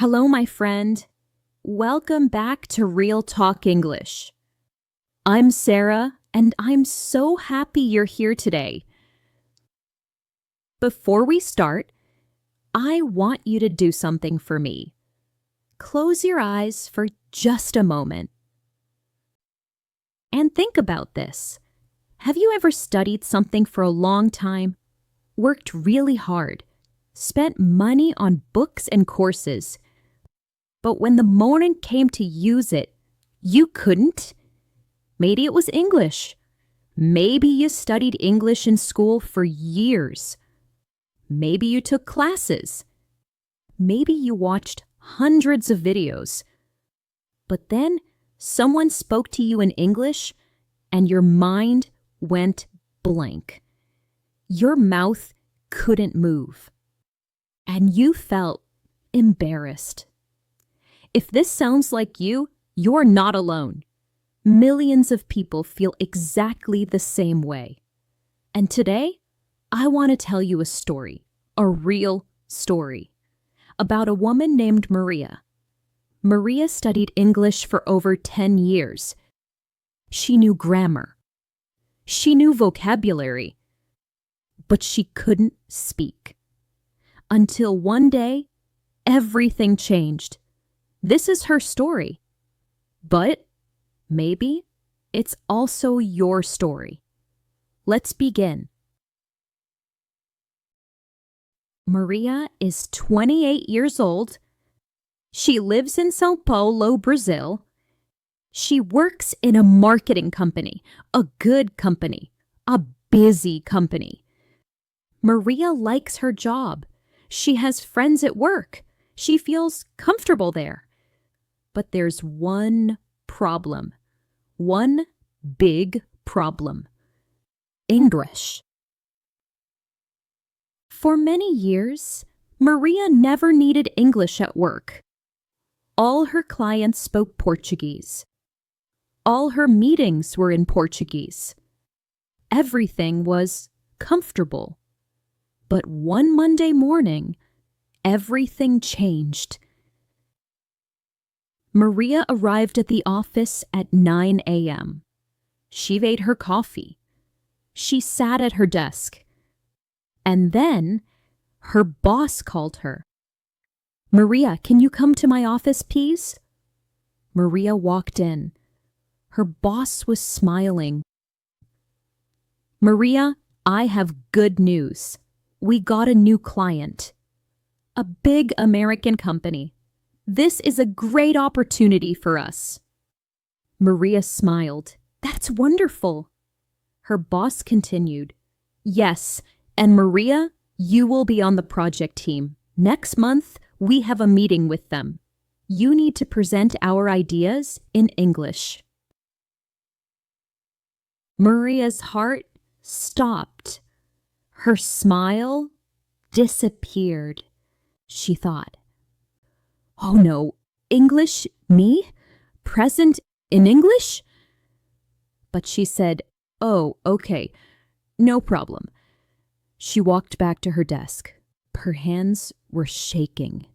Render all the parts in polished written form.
Hello, my friend. Welcome back to Real Talk English. I'm Sarah, and I'm so happy you're here today. Before we start, I want you to do something for me. Close your eyes for just a moment. And think about this. Have you ever studied something for a long time, worked really hard, spent money on books and courses, but when the moment came to use it, you couldn't? Maybe it was English. Maybe you studied English in school for years. Maybe you took classes. Maybe you watched hundreds of videos. But then someone spoke to you in English and your mind went blank. Your mouth couldn't move. And you felt embarrassed. If this sounds like you, you're not alone. Millions of people feel exactly the same way. And today, I want to tell you a story, a real story, about a woman named Maria. Maria studied English for over 10 years. She knew grammar. She knew vocabulary. But she couldn't speak. Until one day, everything changed. This is her story. But maybe it's also your story. Let's begin. Maria is 28 years old. She lives in São Paulo, Brazil. She works in a marketing company, a good company, a busy company. Maria likes her job. She has friends at work. She feels comfortable there. But there's one problem. One big problem. English. For many years, Maria never needed English at work. All her clients spoke Portuguese. All her meetings were in Portuguese. Everything was comfortable. But one Monday morning, everything changed. Maria arrived at the office at 9 a.m. She made her coffee. She sat at her desk. And then her boss called her. "Maria, can you come to my office, please?" Maria walked in. Her boss was smiling. "Maria, I have good news. We got a new client. A big American company. This is a great opportunity for us." Maria smiled. "That's wonderful." Her boss continued. "Yes, and Maria, you will be on the project team. Next month, we have a meeting with them. You need to present our ideas in English." Maria's heart stopped. Her smile disappeared. She thought, "Oh no, English, me? Present in English?" But she said, "Oh, okay, no problem." She walked back to her desk. Her hands were shaking.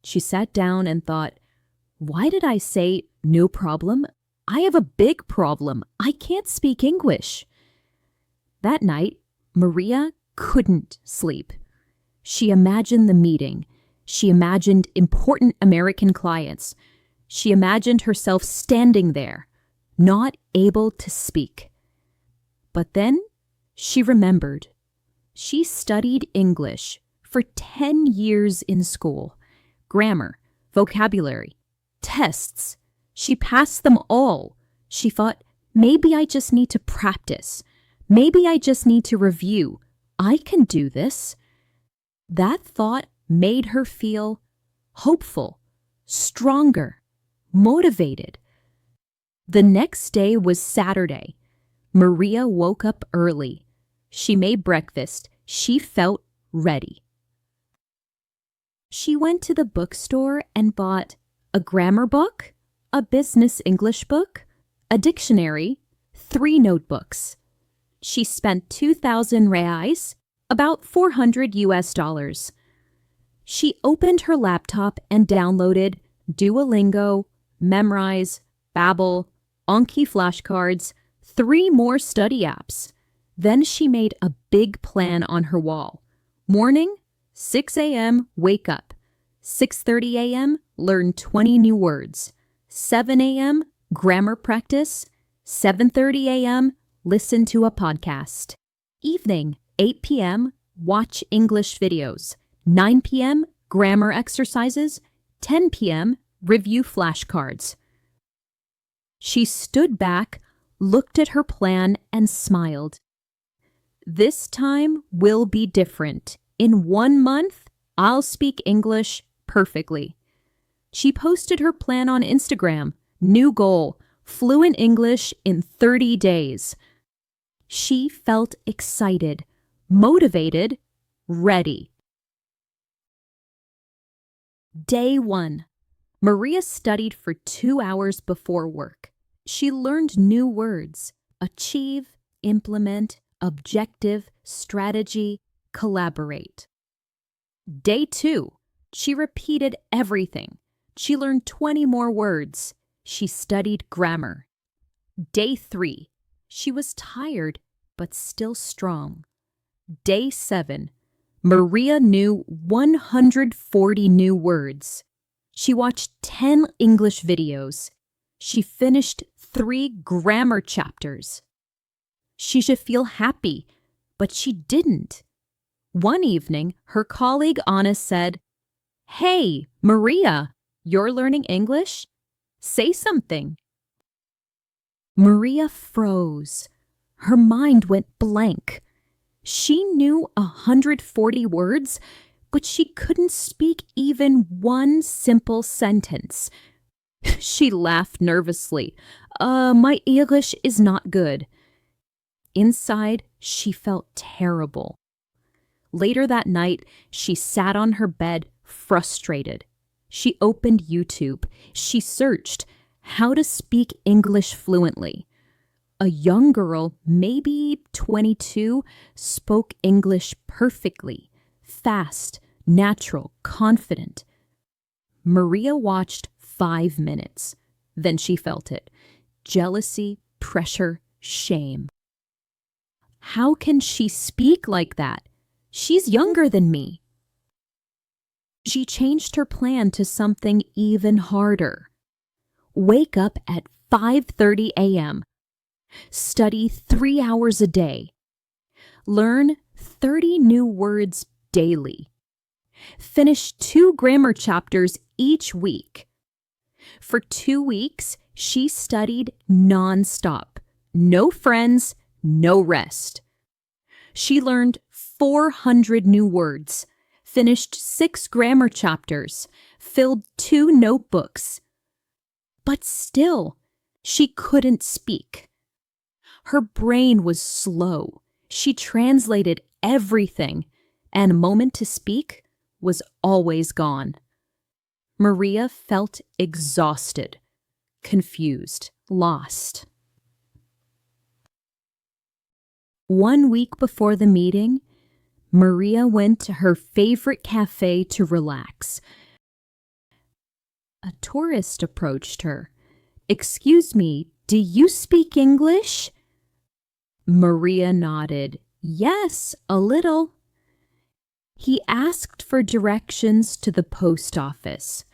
She sat down and thought, "Why did I say no problem? I have a big problem. I can't speak English." That night, Maria couldn't sleep. She imagined the meeting. She imagined important American clients. She imagined herself standing there, not able to speak. But then she remembered. She studied English for 10 years in school. Grammar, vocabulary, tests. She passed them all. She thought, maybe I just need to practice. Maybe I just need to review. I can do this. That thought made her feel hopeful, stronger, motivated. The next day was Saturday. Maria woke up early. She made breakfast. She felt ready. She went to the bookstore and bought a grammar book, a business English book, a dictionary, 3 notebooks. She spent 2,000 reais, about $400. She opened her laptop and downloaded Duolingo, Memrise, Babbel, Anki flashcards, 3 more study apps. Then she made a big plan on her wall. Morning, 6 a.m., wake up. 6:30 a.m., learn 20 new words. 7 a.m., grammar practice. 7:30 a.m., listen to a podcast. Evening, 8 p.m., watch English videos. 9 p.m., grammar exercises. 10 p.m., review flashcards. She stood back, looked at her plan, and smiled. This time will be different. In 1 month, I'll speak English perfectly. She posted her plan on Instagram. New goal, fluent English in 30 days. She felt excited, motivated, ready. Day 1. Maria studied for 2 hours before work. She learned new words: achieve, implement, objective, strategy, collaborate. Day 2. She repeated everything. She learned 20 more words. She studied grammar. Day 3. She was tired, but still strong. Day 7. Maria knew 140 new words. She watched 10 English videos. She finished 3 grammar chapters. She should feel happy, but she didn't. One evening, her colleague Anna said, "Hey, Maria, you're learning English? Say something." Maria froze. Her mind went blank. She knew 140 words, but she couldn't speak even one simple sentence. She laughed nervously. My English is not good." Inside, she felt terrible. Later that night, she sat on her bed, frustrated. She opened YouTube. She searched how to speak English fluently. A young girl, maybe 22, spoke English perfectly, fast, natural, confident. Maria watched 5 minutes. Then she felt it: jealousy, pressure, shame. How can she speak like that? She's younger than me. She changed her plan to something even harder. Wake up at 5:30 a.m. Study 3 hours a day. Learn 30 new words daily. Finish 2 grammar chapters each week. For 2 weeks, she studied nonstop. No friends, no rest. She learned 400 new words, finished 6 grammar chapters, filled 2 notebooks. But still, she couldn't speak. Her brain was slow. She translated everything, and a moment to speak was always gone. Maria felt exhausted, confused, lost. 1 week before the meeting, Maria went to her favorite cafe to relax. A tourist approached her. "Excuse me, do you speak English?" Maria nodded. "Yes, a little." He asked for directions to the post office.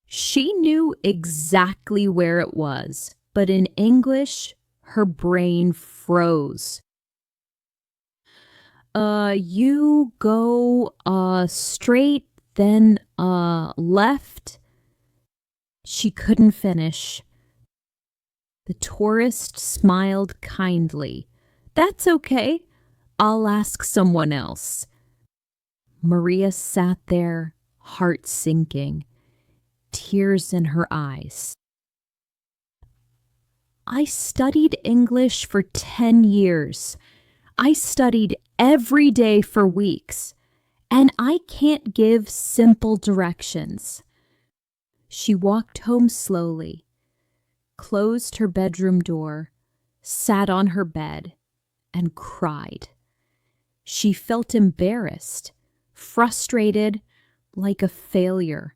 She knew exactly where it was, but in English, her brain froze. You go straight, then left." She couldn't finish. The tourist smiled kindly. "That's okay. I'll ask someone else." Maria sat there, heart sinking, tears in her eyes. "I studied English for 10 years. I studied every day for weeks, and I can't give simple directions." She walked home slowly, closed her bedroom door, sat on her bed, and cried. She felt embarrassed, frustrated, like a failure.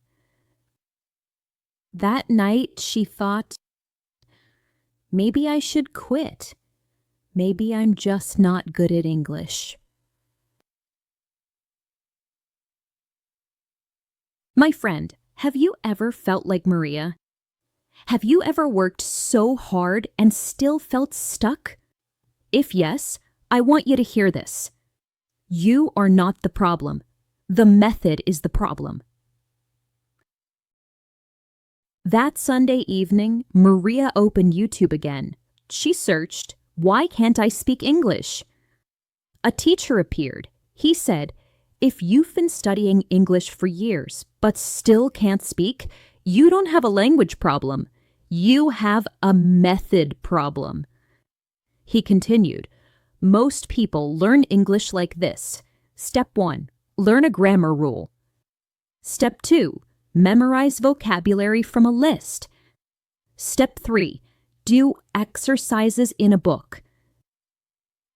That night, she thought, maybe I should quit. Maybe I'm just not good at English. My friend, have you ever felt like Maria? Have you ever worked so hard and still felt stuck? If yes, I want you to hear this. You are not the problem. The method is the problem. That Sunday evening, Maria opened YouTube again. She searched, "Why can't I speak English?" A teacher appeared. He said, "If you've been studying English for years but still can't speak, you don't have a language problem. You have a method problem." He continued, "Most people learn English like this. Step 1, learn a grammar rule. Step 2, memorize vocabulary from a list. Step 3, do exercises in a book.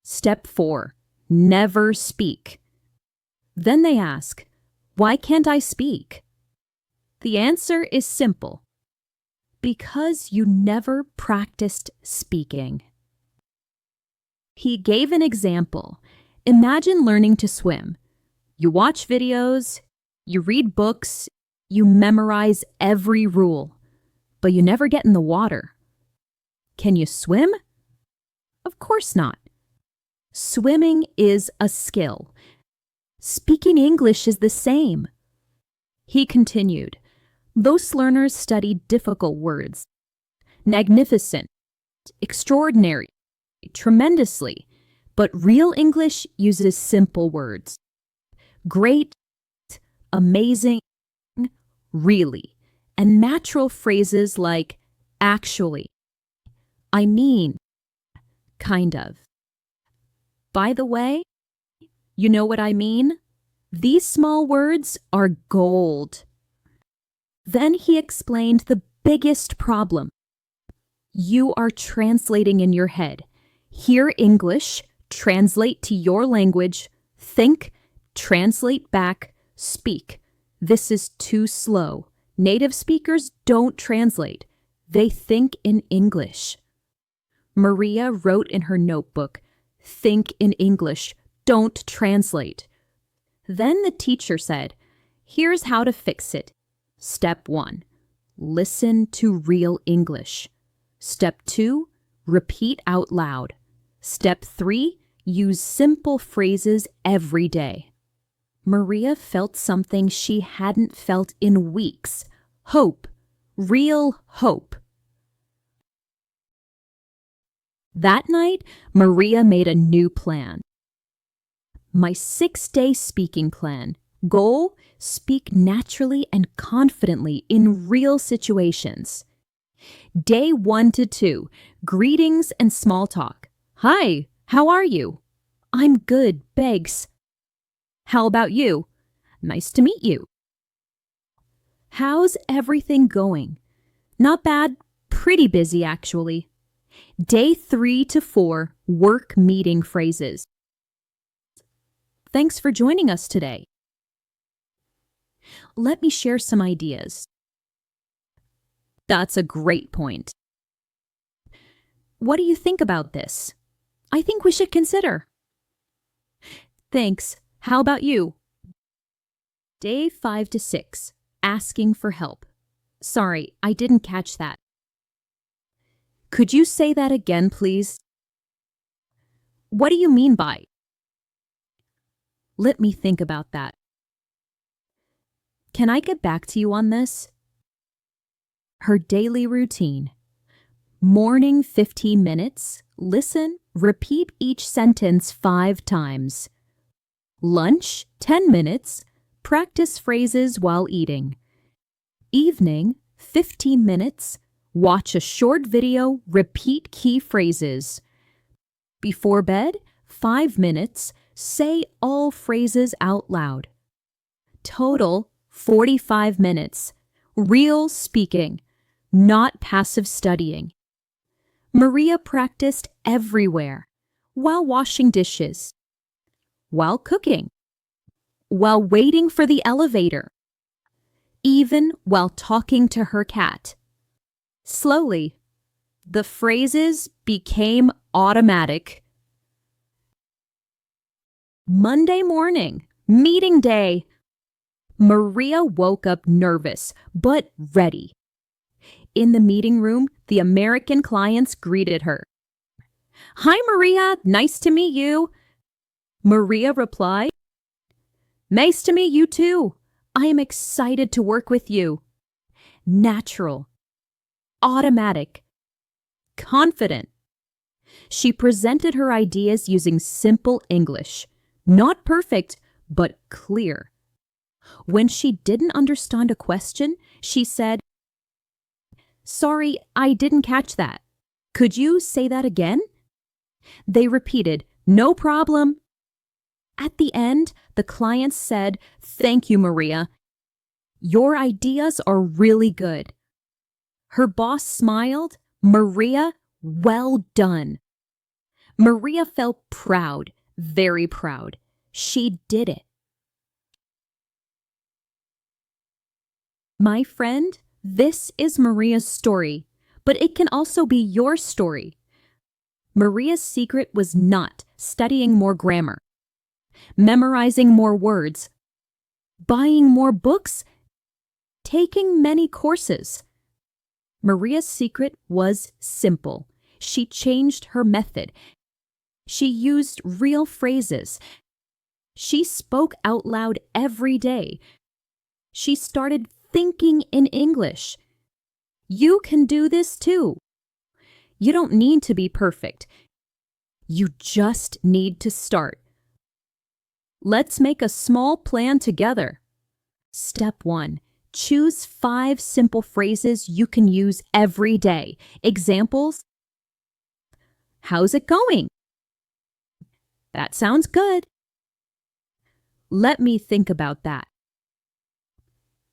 Step 4, never speak." Then they ask, "Why can't I speak?" The answer is simple. Because you never practiced speaking. He gave an example. Imagine learning to swim. You watch videos, you read books, you memorize every rule, but you never get in the water. Can you swim? Of course not. Swimming is a skill. Speaking English is the same. He continued, "Those learners study difficult words. Magnificent, extraordinary, tremendously. But real English uses simple words. Great, amazing, really, and natural phrases like actually, I mean, kind of. By the way, you know what I mean? These small words are gold." Then he explained the biggest problem. You are translating in your head. Hear English, translate to your language, think, translate back, speak. This is too slow. Native speakers don't translate. They think in English. Maria wrote in her notebook, "Think in English, don't translate." Then the teacher said, "Here's how to fix it. Step 1, listen to real English. Step 2, repeat out loud. Step 3, use simple phrases every day." Maria felt something she hadn't felt in weeks. Hope. Real hope. That night, Maria made a new plan. My 6-day speaking plan. Goal, speak naturally and confidently in real situations. Day 1 to 2, greetings and small talk. "Hi, how are you?" "I'm good, thanks." "How about you?" "Nice to meet you." "How's everything going?" "Not bad, pretty busy actually." Day 3 to 4, work meeting phrases. "Thanks for joining us today. Let me share some ideas." "That's a great point." "What do you think about this?" "I think we should consider." "Thanks. How about you?" Day 5 to 6, asking for help. "Sorry, I didn't catch that." "Could you say that again, please?" "What do you mean by?" "Let me think about that." "Can I get back to you on this?" Her daily routine. Morning 15 minutes, listen, repeat each sentence 5 times. Lunch 10 minutes, practice phrases while eating. Evening 15 minutes, watch a short video, repeat key phrases. Before bed 5 minutes, say all phrases out loud. Total 45 minutes. Real speaking, not passive studying. Maria practiced everywhere, while washing dishes, while cooking, while waiting for the elevator, even while talking to her cat. Slowly, the phrases became automatic. Monday morning, meeting day. Maria woke up nervous, but ready. In the meeting room, the American clients greeted her. "Hi, Maria. Nice to meet you." Maria replied, "Nice to meet you too. I am excited to work with you." Natural, automatic, confident. She presented her ideas using simple English. Not perfect, but clear. When she didn't understand a question, she said, "Sorry, I didn't catch that. Could you say that again?" They repeated, "No problem." At the end, the client said, "Thank you, Maria. Your ideas are really good." Her boss smiled. "Maria, well done." Maria felt proud, very proud. She did it. My friend, this is Maria's story, but it can also be your story. Maria's secret was not studying more grammar, memorizing more words, buying more books, taking many courses. Maria's secret was simple. She changed her method. She used real phrases. She spoke out loud every day. She started thinking in English. You can do this too. You don't need to be perfect. You just need to start. Let's make a small plan together. Step 1. Choose 5 simple phrases you can use every day. Examples: how's it going? That sounds good. Let me think about that.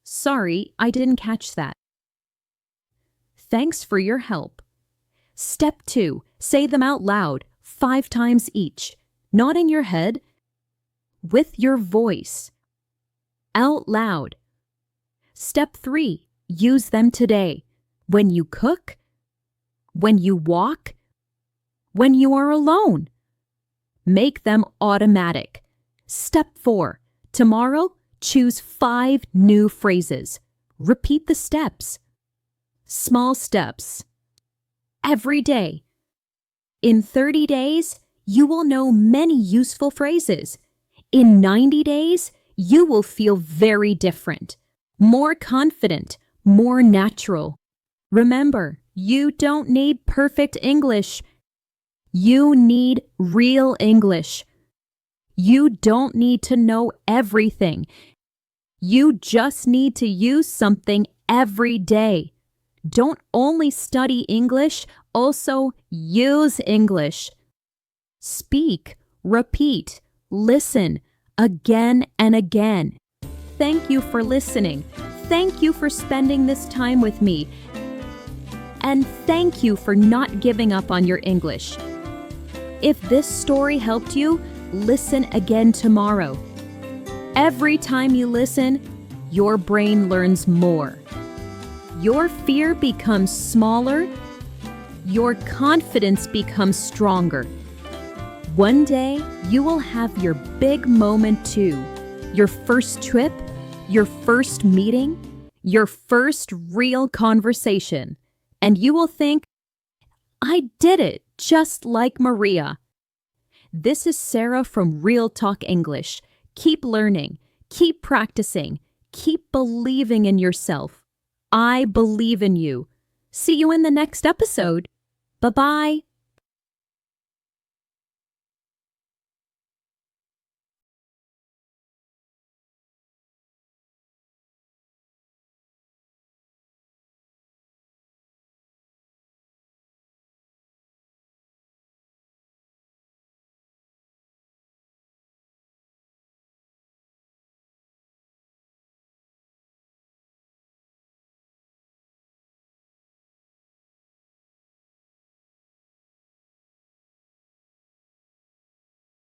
Sorry, I didn't catch that. Thanks for your help. Step 2. Say them out loud, 5 times each. Not in your head, with your voice. Out loud. Step 3. Use them today. When you cook, when you walk, when you are alone. Make them automatic. Step 4. Tomorrow, choose 5 new phrases. Repeat the steps. Small steps. Every day. In 30 days, you will know many useful phrases. In 90 days, you will feel very different, more confident, more natural. Remember, you don't need perfect English. You need real English. You don't need to know everything. You just need to use something every day. Don't only study English, also use English. Speak, repeat, listen again and again. Thank you for listening. Thank you for spending this time with me. And thank you for not giving up on your English. If this story helped you, listen again tomorrow. Every time you listen, your brain learns more. Your fear becomes smaller. Your confidence becomes stronger. One day, you will have your big moment too. Your first trip, your first meeting, your first real conversation. And you will think, I did it just like Maria. This is Sarah from Real Talk English. Keep learning, keep practicing, keep believing in yourself. I believe in you. See you in the next episode. Bye-bye.